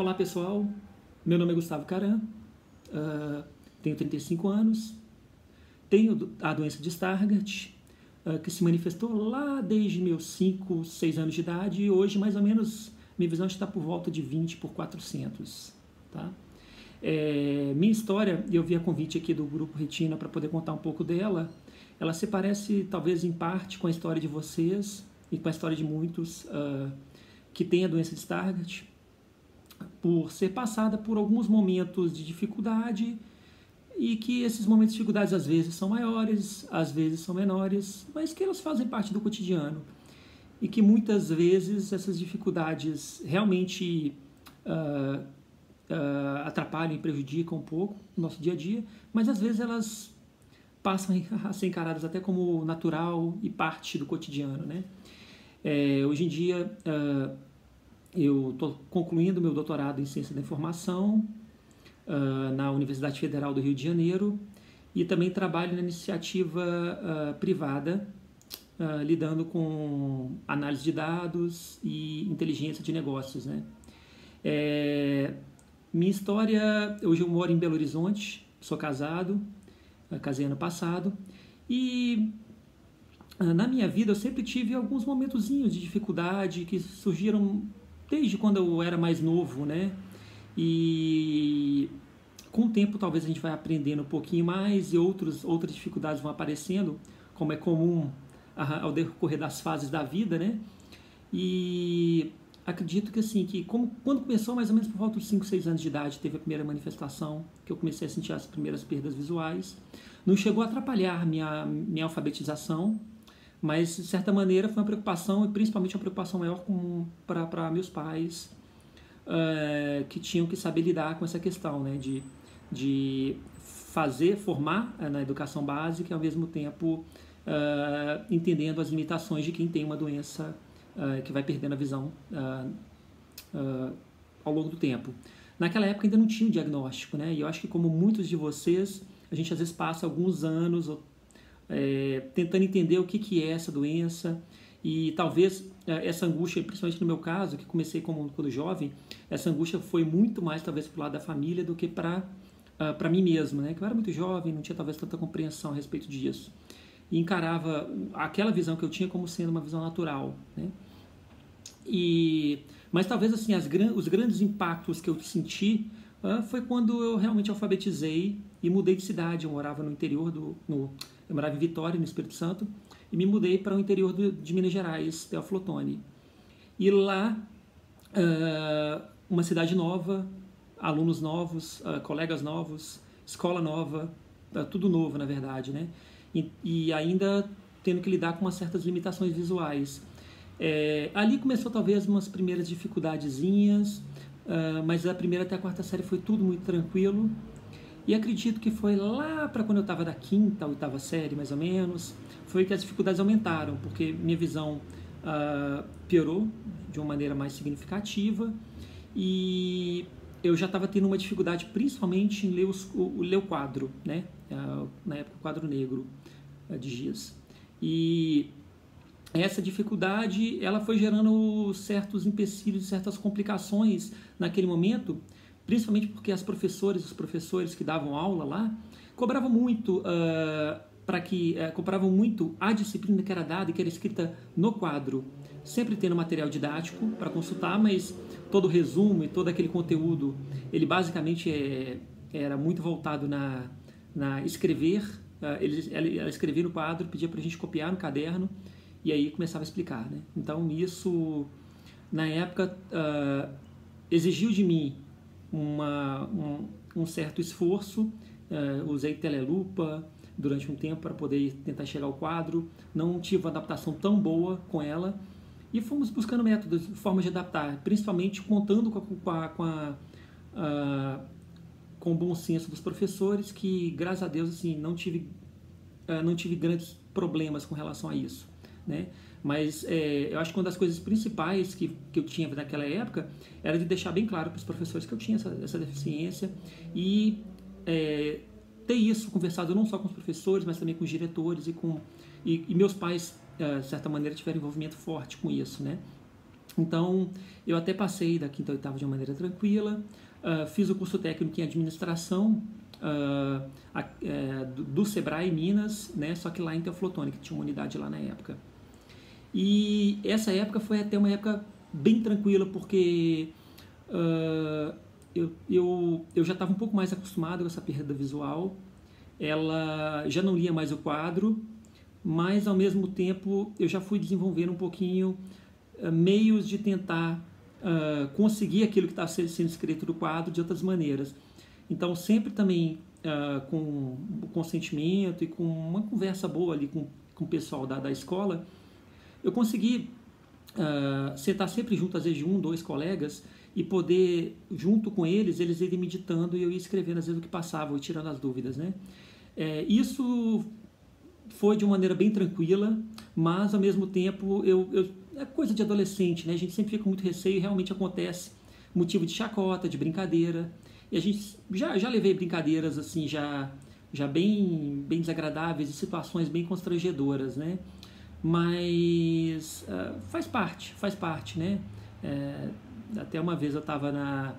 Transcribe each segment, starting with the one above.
Olá pessoal, meu nome é Gustavo Caram, tenho 35 anos, tenho a doença de Stargardt, que se manifestou lá desde meus 5, 6 anos de idade e hoje mais ou menos minha visão está por volta de 20/400. Tá? Minha história, eu vi a convite aqui do Grupo Retina para poder contar um pouco dela, ela se parece talvez em parte com a história de vocês e com a história de muitos que têm a doença de Stargardt, por ser passada por alguns momentos de dificuldade e que esses momentos de dificuldades às vezes são maiores, às vezes são menores, mas que elas fazem parte do cotidiano e que muitas vezes essas dificuldades realmente atrapalham e prejudicam um pouco o nosso dia a dia, mas às vezes elas passam a ser encaradas até como natural e parte do cotidiano, né? Hoje em dia eu estou concluindo meu doutorado em Ciência da Informação na Universidade Federal do Rio de Janeiro e também trabalho na iniciativa privada lidando com análise de dados e inteligência de negócios, né? Minha história, hoje eu moro em Belo Horizonte, sou casado, casei ano passado e na minha vida eu sempre tive alguns momentozinhos de dificuldade que surgiram desde quando eu era mais novo, né? E com o tempo talvez a gente vai aprendendo um pouquinho mais e outras dificuldades vão aparecendo, como é comum ao decorrer das fases da vida, né? E acredito que assim, quando começou mais ou menos por volta de 5, 6 anos de idade, teve a primeira manifestação, que eu comecei a sentir as primeiras perdas visuais. Não chegou a atrapalhar minha alfabetização, mas de certa maneira foi uma preocupação, e principalmente uma preocupação maior para meus pais, que tinham que saber lidar com essa questão, né, de formar na educação básica e ao mesmo tempo entendendo as limitações de quem tem uma doença que vai perdendo a visão ao longo do tempo. Naquela época ainda não tinha o diagnóstico, né, e eu acho que como muitos de vocês, a gente às vezes passa alguns anos tentando entender o que é essa doença e talvez essa angústia, principalmente no meu caso, que comecei quando jovem, essa angústia foi muito mais talvez para o lado da família do que para mim mesmo, né? Que eu era muito jovem, não tinha talvez tanta compreensão a respeito disso e encarava aquela visão que eu tinha como sendo uma visão natural, né? Mas talvez assim os grandes impactos que eu senti foi quando eu realmente alfabetizei e mudei de cidade. Eu morava no interior eu morava em Vitória, no Espírito Santo, e me mudei para o interior de Minas Gerais, Teófilo Otoni. E lá, uma cidade nova, alunos novos, colegas novos, escola nova, tudo novo, na verdade, né? E ainda tendo que lidar com umas certas limitações visuais. Ali começou talvez umas primeiras dificuldadezinhas, mas da primeira até a quarta série foi tudo muito tranquilo. E acredito que foi lá para quando eu estava da quinta, oitava série, mais ou menos, foi que as dificuldades aumentaram, porque minha visão piorou de uma maneira mais significativa e eu já estava tendo uma dificuldade principalmente em ler o quadro, né? Na época o quadro negro de giz. E essa dificuldade ela foi gerando certos empecilhos, certas complicações naquele momento, principalmente porque os professores que davam aula lá, cobravam muito cobravam muito a disciplina que era dada e que era escrita no quadro, sempre tendo material didático para consultar, mas todo o resumo e todo aquele conteúdo, ele basicamente era muito voltado na escrever. Ela escrevia no quadro, pedia para a gente copiar no caderno e aí começava a explicar, né? Então isso, na época, exigiu de mim um certo esforço. Usei telelupa durante um tempo para poder tentar chegar ao quadro, não tive uma adaptação tão boa com ela e fomos buscando métodos, formas de adaptar, principalmente contando com o bom senso dos professores, que graças a Deus assim, não tive grandes problemas com relação a isso, né? Mas eu acho que uma das coisas principais que eu tinha naquela época era de deixar bem claro para os professores que eu tinha essa deficiência e ter isso conversado não só com os professores, mas também com os diretores e meus pais, de certa maneira, tiveram envolvimento forte com isso, né? Então, eu até passei da quinta a oitava de uma maneira tranquila, fiz o curso técnico em administração do Sebrae Minas, né? Só que lá em Teoflotone, que tinha uma unidade lá na época. E essa época foi até uma época bem tranquila, porque eu já estava um pouco mais acostumado com essa perda visual, ela já não lia mais o quadro, mas ao mesmo tempo eu já fui desenvolvendo um pouquinho meios de tentar conseguir aquilo que estava sendo escrito no quadro de outras maneiras. Então, sempre também com o consentimento e com uma conversa boa ali com o pessoal da escola, eu consegui sentar sempre junto, às vezes de 1, 2 colegas, e poder, junto com eles irem meditando e eu ia escrevendo às vezes o que passava, e tirando as dúvidas, né? Isso foi de uma maneira bem tranquila, mas ao mesmo tempo é coisa de adolescente, né? A gente sempre fica com muito receio e realmente acontece motivo de chacota, de brincadeira. E a gente já levei brincadeiras assim já bem desagradáveis e situações bem constrangedoras, né? Mas faz parte, né? Até uma vez eu estava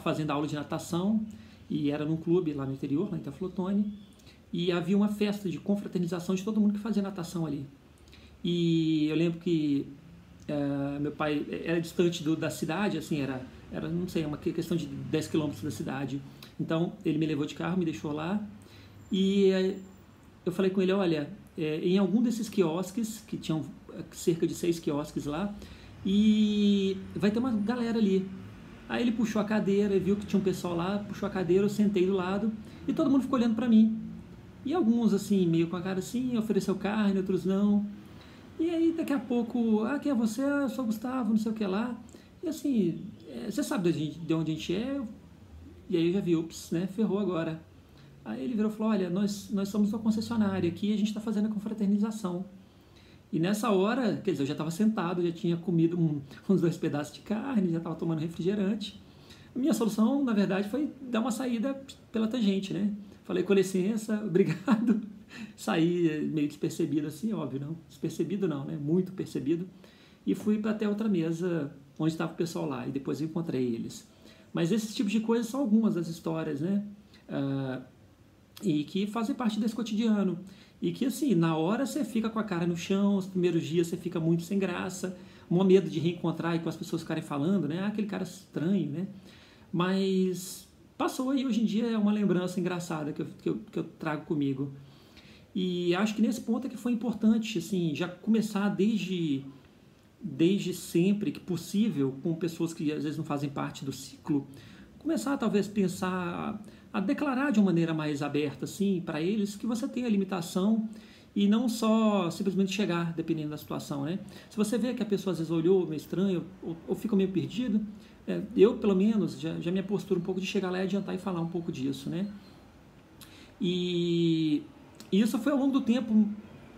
fazendo aula de natação e era num clube lá no interior, lá em Teoflotone, e havia uma festa de confraternização de todo mundo que fazia natação ali. E eu lembro que meu pai era distante da cidade, assim, era não sei, uma questão de 10 quilômetros da cidade. Então ele me levou de carro, me deixou lá e eu falei com ele, olha, em algum desses quiosques, que tinham cerca de 6 quiosques lá, e vai ter uma galera ali. Aí ele puxou a cadeira, viu que tinha um pessoal lá, puxou a cadeira, eu sentei do lado e todo mundo ficou olhando para mim. E alguns assim, meio com a cara assim, ofereceu carne, outros não. E aí daqui a pouco, quem é você? Eu sou o Gustavo, não sei o que lá. E assim, você sabe de onde a gente é? E aí eu já vi, ups, né, ferrou agora. Aí ele virou e falou, olha, nós somos uma concessionária aqui, a gente está fazendo a confraternização. E nessa hora, quer dizer, eu já estava sentado, já tinha comido uns 2 pedaços de carne, já estava tomando refrigerante. A minha solução, na verdade, foi dar uma saída pela tangente, né? Falei, com licença, obrigado. Saí meio despercebido assim, óbvio, não. Despercebido não, né? Muito percebido. E fui para até outra mesa, onde estava o pessoal lá, e depois eu encontrei eles. Mas esses tipos de coisas são algumas das histórias, né? E que fazem parte desse cotidiano. E que, assim, na hora você fica com a cara no chão, os primeiros dias você fica muito sem graça, um medo de reencontrar e com as pessoas ficarem falando, né? Aquele cara estranho, né? Mas passou e hoje em dia é uma lembrança engraçada que eu trago comigo. E acho que nesse ponto é que foi importante, assim, já começar desde sempre que possível, com pessoas que às vezes não fazem parte do ciclo, começar talvez pensar, a declarar de uma maneira mais aberta, assim, para eles, que você tem a limitação e não só simplesmente chegar, dependendo da situação, né? Se você vê que a pessoa às vezes olhou meio estranho ou fica meio perdido, eu, pelo menos, já me posturo um pouco de chegar lá e adiantar e falar um pouco disso, né? E isso foi ao longo do tempo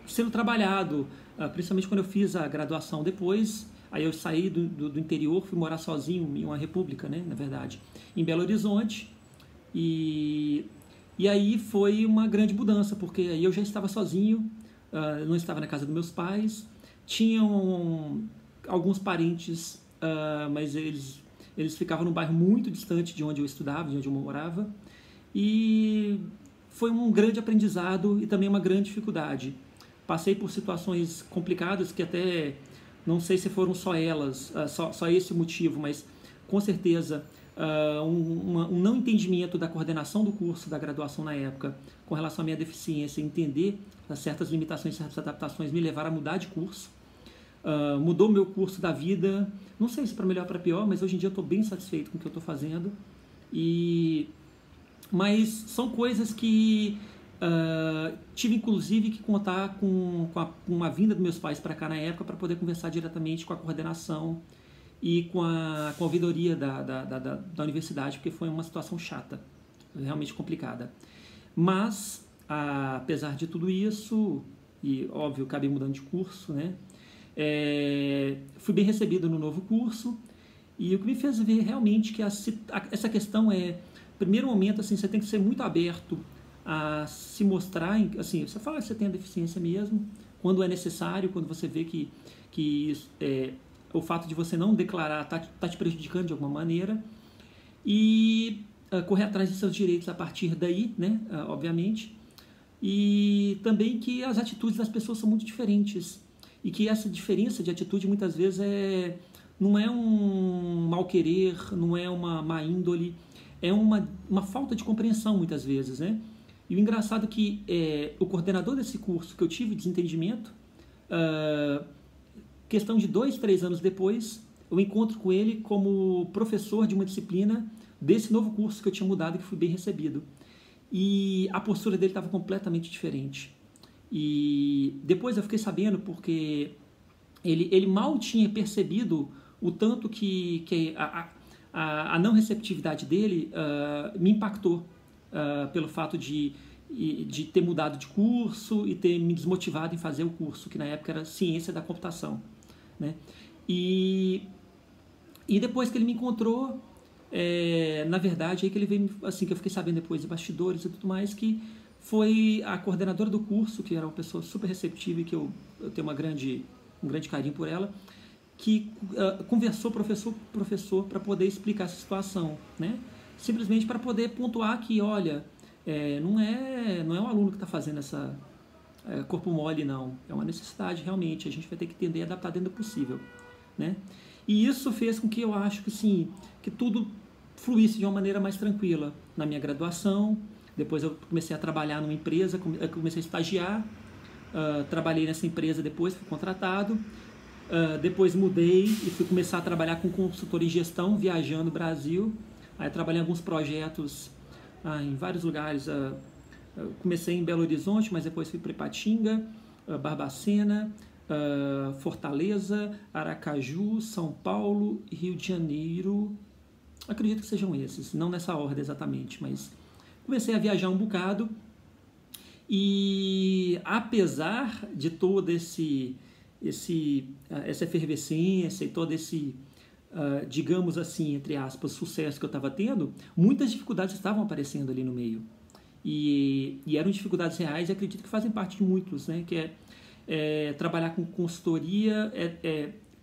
sendo trabalhado, principalmente quando eu fiz a graduação depois. Aí eu saí do interior, fui morar sozinho em uma república, né, na verdade, em Belo Horizonte. E aí foi uma grande mudança, porque aí eu já estava sozinho, não estava na casa dos meus pais, tinham alguns parentes, mas eles ficavam num bairro muito distante de onde eu estudava, de onde eu morava, e foi um grande aprendizado e também uma grande dificuldade. Passei por situações complicadas que até não sei se foram só elas, só esse o motivo, mas com certeza um não entendimento da coordenação do curso, da graduação na época, com relação à minha deficiência, entender certas limitações, certas adaptações, me levaram a mudar de curso. Mudou meu curso da vida, não sei se para melhor ou para pior, mas hoje em dia eu estou bem satisfeito com o que eu estou fazendo. Mas são coisas que tive inclusive que contar com a vinda dos meus pais para cá na época para poder conversar diretamente com a coordenação e com a ouvidoria da universidade, porque foi uma situação chata, realmente complicada. Mas, apesar de tudo isso, e óbvio, acabei mudando de curso, né? Fui bem recebido no novo curso, e o que me fez ver realmente que essa questão primeiro momento, assim, você tem que ser muito aberto a se mostrar, assim, você fala que você tem a deficiência mesmo, quando é necessário, quando você vê que o fato de você não declarar tá te prejudicando de alguma maneira, e correr atrás de seus direitos a partir daí, né, obviamente, e também que as atitudes das pessoas são muito diferentes, e que essa diferença de atitude muitas vezes não é um mal querer, não é uma má índole, é uma falta de compreensão muitas vezes, né? E o engraçado é que o coordenador desse curso que eu tive desentendimento, questão de 2, 3 anos depois, eu encontro com ele como professor de uma disciplina desse novo curso que eu tinha mudado e que fui bem recebido. E a postura dele estava completamente diferente. E depois eu fiquei sabendo porque ele mal tinha percebido o tanto que a não receptividade dele me impactou pelo fato de ter mudado de curso e ter me desmotivado em fazer o curso, que na época era Ciência da Computação, né? E depois que ele me encontrou, na verdade, aí que ele veio, assim, que eu fiquei sabendo depois de bastidores e tudo mais, que foi a coordenadora do curso, que era uma pessoa super receptiva e que eu tenho um grande carinho por ela, que conversou professor para poder explicar essa situação, né? Simplesmente para poder pontuar que, olha, não é um aluno que está fazendo essa corpo mole, não. É uma necessidade, realmente. A gente vai ter que entender e adaptar dentro do possível, né? E isso fez com que eu acho que, sim, que tudo fluísse de uma maneira mais tranquila. Na minha graduação, depois eu comecei a trabalhar numa empresa, comecei a estagiar, trabalhei nessa empresa depois, fui contratado, depois mudei e fui começar a trabalhar com consultor em gestão, viajando o Brasil. Aí trabalhei em alguns projetos em vários lugares. Comecei em Belo Horizonte, mas depois fui para Ipatinga, Barbacena, Fortaleza, Aracaju, São Paulo e Rio de Janeiro. Acredito que sejam esses, não nessa ordem exatamente, mas comecei a viajar um bocado. E apesar de toda essa efervescência e todo esse, digamos assim, entre aspas, sucesso que eu estava tendo, muitas dificuldades estavam aparecendo ali no meio. E eram dificuldades reais e acredito que fazem parte de muitos, né? Que trabalhar com consultoria,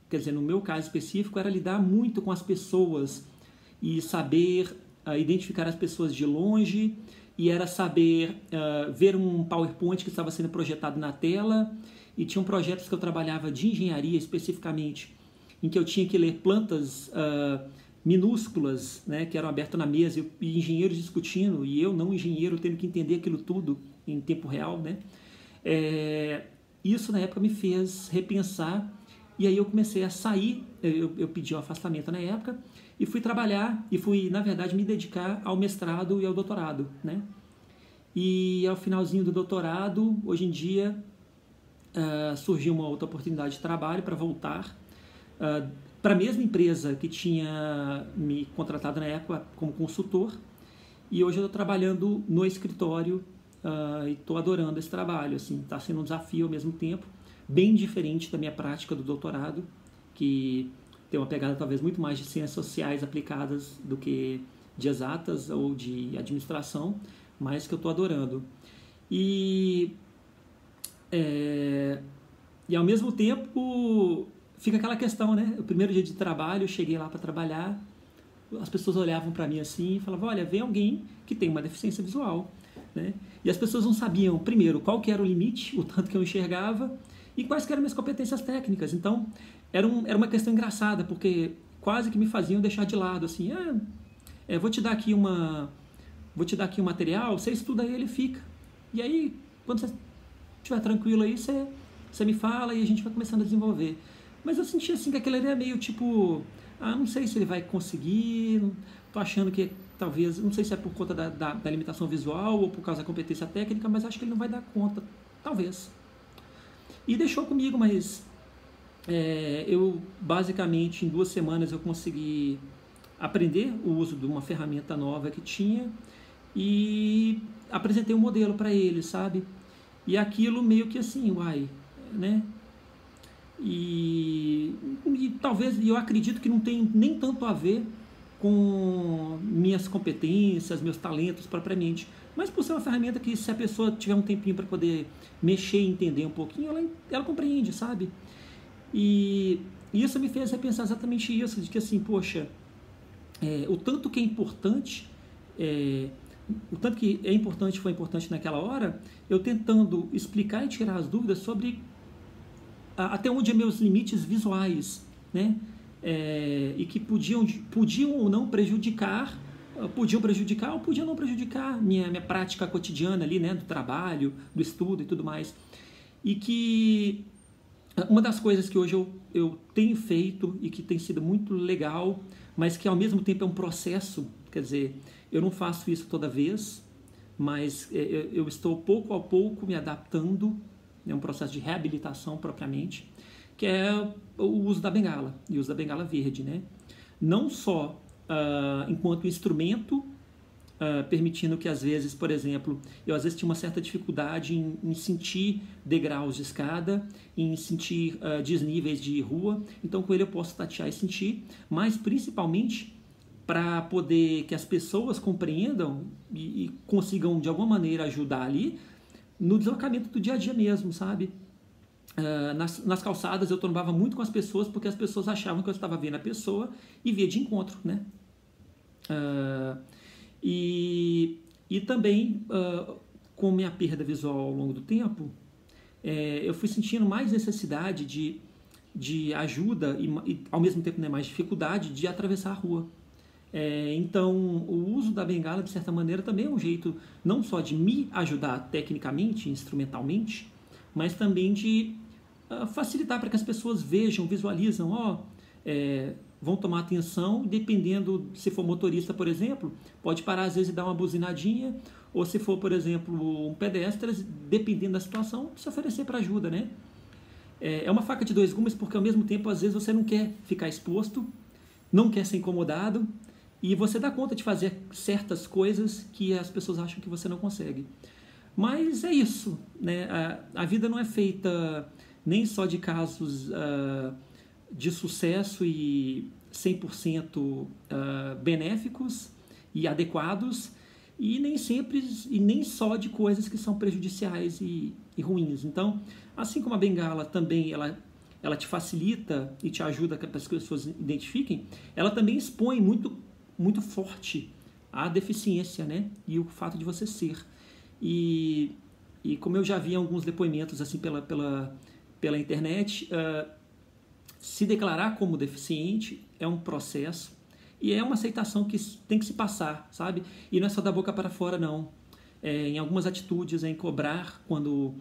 quer dizer, no meu caso específico, era lidar muito com as pessoas e saber identificar as pessoas de longe, e era saber ver um PowerPoint que estava sendo projetado na tela, e tinham projetos que eu trabalhava de engenharia especificamente, em que eu tinha que ler plantas minúsculas, né, que eram abertas na mesa, e engenheiros discutindo, e eu, não engenheiro, tendo que entender aquilo tudo em tempo real, né? Isso na época me fez repensar, e aí eu comecei a sair, eu pedi um afastamento na época, e fui trabalhar, e fui, na verdade, me dedicar ao mestrado e ao doutorado, né? E ao finalzinho do doutorado, hoje em dia, surgiu uma outra oportunidade de trabalho para voltar para a mesma empresa que tinha me contratado na época como consultor, e hoje eu estou trabalhando no escritório e estou adorando esse trabalho, assim, está sendo um desafio ao mesmo tempo, bem diferente da minha prática do doutorado, que tem uma pegada talvez muito mais de ciências sociais aplicadas do que de exatas ou de administração, mas que eu estou adorando. E ao mesmo tempo fica aquela questão, né? O primeiro dia de trabalho, eu cheguei lá para trabalhar, as pessoas olhavam para mim assim e falavam, olha, vem alguém que tem uma deficiência visual, né? E as pessoas não sabiam, primeiro, qual que era o limite, o tanto que eu enxergava, e quais que eram minhas competências técnicas. Então, era uma questão engraçada, porque quase que me faziam deixar de lado, assim, vou te dar aqui um material, você estuda ele e fica. E aí, quando você estiver tranquilo aí, você me fala e a gente vai começando a desenvolver. Mas eu senti assim que aquilo era meio tipo, não sei se ele vai conseguir, tô achando que talvez, não sei se é por conta da limitação visual ou por causa da competência técnica, mas acho que ele não vai dar conta, talvez. E deixou comigo, mas eu basicamente em 2 semanas eu consegui aprender o uso de uma ferramenta nova que tinha e apresentei um modelo para ele, sabe? E aquilo meio que assim, né? E talvez, eu acredito que não tem nem tanto a ver com minhas competências, meus talentos propriamente, mas por ser uma ferramenta que, se a pessoa tiver um tempinho para poder mexer e entender um pouquinho, ela compreende, sabe? E E isso me fez repensar exatamente isso, de que assim, poxa, o tanto que é importante, o tanto que é importante foi importante naquela hora, eu tentando explicar e tirar as dúvidas sobre até onde é meus limites visuais, né? E que podiam ou não prejudicar, podiam prejudicar ou podiam não prejudicar minha prática cotidiana ali, né? Do trabalho, do estudo e tudo mais. E que uma das coisas que hoje eu tenho feito e que tem sido muito legal, mas que ao mesmo tempo é um processo, quer dizer, eu não faço isso toda vez, mas eu estou pouco a pouco me adaptando, é um processo de reabilitação propriamente, que é o uso da bengala, e o uso da bengala verde, né? Não só enquanto instrumento, permitindo que às vezes, por exemplo, eu às vezes tinha uma certa dificuldade em sentir degraus de escada, em sentir desníveis de rua, então com ele eu posso tatear e sentir, mas principalmente para poder que as pessoas compreendam e consigam de alguma maneira ajudar ali no deslocamento do dia a dia mesmo, sabe? Nas calçadas eu trombava muito com as pessoas porque as pessoas achavam que eu estava vendo a pessoa e via de encontro, né? E também, com minha perda visual ao longo do tempo, eu fui sentindo mais necessidade de ajuda e ao mesmo tempo, né, mais dificuldade de atravessar a rua. Então, o uso da bengala, de certa maneira, também é um jeito não só de me ajudar tecnicamente, instrumentalmente, mas também de facilitar para que as pessoas vejam, visualizam, vão tomar atenção, dependendo, se for motorista, por exemplo, pode parar às vezes e dar uma buzinadinha, ou se for, por exemplo, um pedestre, dependendo da situação, se oferecer para ajuda, né? É uma faca de dois gumes, porque ao mesmo tempo, às vezes, você não quer ficar exposto, não quer ser incomodado, e você dá conta de fazer certas coisas que as pessoas acham que você não consegue. Mas é isso, né? A vida não é feita nem só de casos de sucesso e 100% benéficos e adequados, e nem sempre, e nem só de coisas que são prejudiciais e ruins. Então, assim como a bengala também, ela te facilita e te ajuda para que as pessoas identifiquem, ela também expõe muito, muito forte a deficiência, né? E o fato de você ser. E como eu já vi em alguns depoimentos assim pela internet, se declarar como deficiente é um processo e é uma aceitação que tem que se passar, sabe? E não é só da boca para fora, não. Em algumas atitudes, em cobrar quando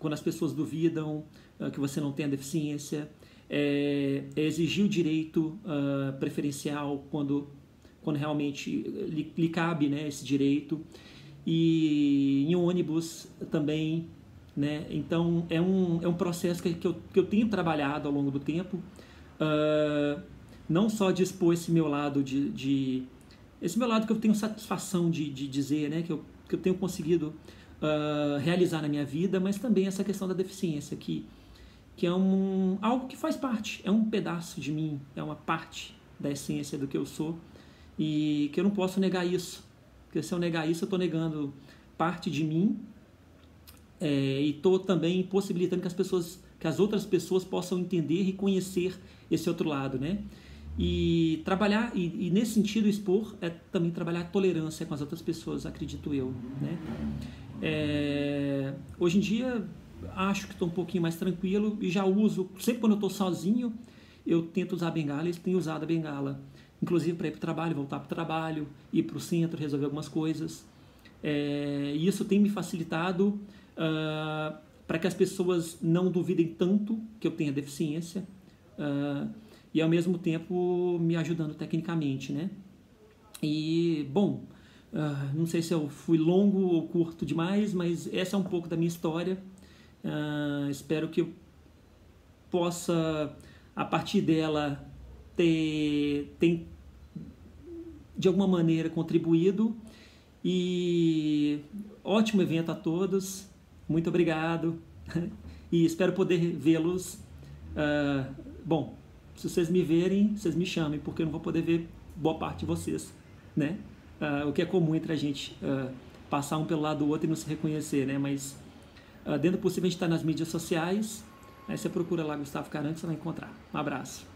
as pessoas duvidam que você não tem a deficiência, exigir o direito preferencial quando realmente lhe cabe, né, esse direito. E em ônibus também, né? Então é um processo que eu tenho trabalhado ao longo do tempo, não só de expor esse meu lado esse meu lado que eu tenho satisfação de dizer, né? que eu tenho conseguido realizar na minha vida, mas também essa questão da deficiência que é algo que faz parte, é um pedaço de mim, é uma parte da essência do que eu sou e que eu não posso negar isso, porque se eu negar isso eu estou negando parte de mim. E estou também possibilitando que as outras pessoas possam entender e conhecer esse outro lado, né? E trabalhar, e nesse sentido expor é também trabalhar a tolerância com as outras pessoas, acredito eu, né? Hoje em dia acho que estou um pouquinho mais tranquilo e já uso, sempre quando eu estou sozinho, eu tento usar a bengala e tenho usado a bengala, inclusive para ir para o trabalho, voltar para o trabalho, ir para o centro, resolver algumas coisas. E isso tem me facilitado para que as pessoas não duvidem tanto que eu tenha deficiência e ao mesmo tempo me ajudando tecnicamente, né? E, bom, não sei se eu fui longo ou curto demais, mas essa é um pouco da minha história. Espero que eu possa, a partir dela, ter de alguma maneira contribuído. E ótimo evento a todos, muito obrigado e espero poder vê-los. Bom, se vocês me verem, vocês me chamem, porque eu não vou poder ver boa parte de vocês, né? O que é comum entre a gente passar um pelo lado do outro e não se reconhecer, né? Mas dentro do possível a gente está nas mídias sociais, Aí você procura lá Gustavo Carantes, você vai encontrar. Um abraço.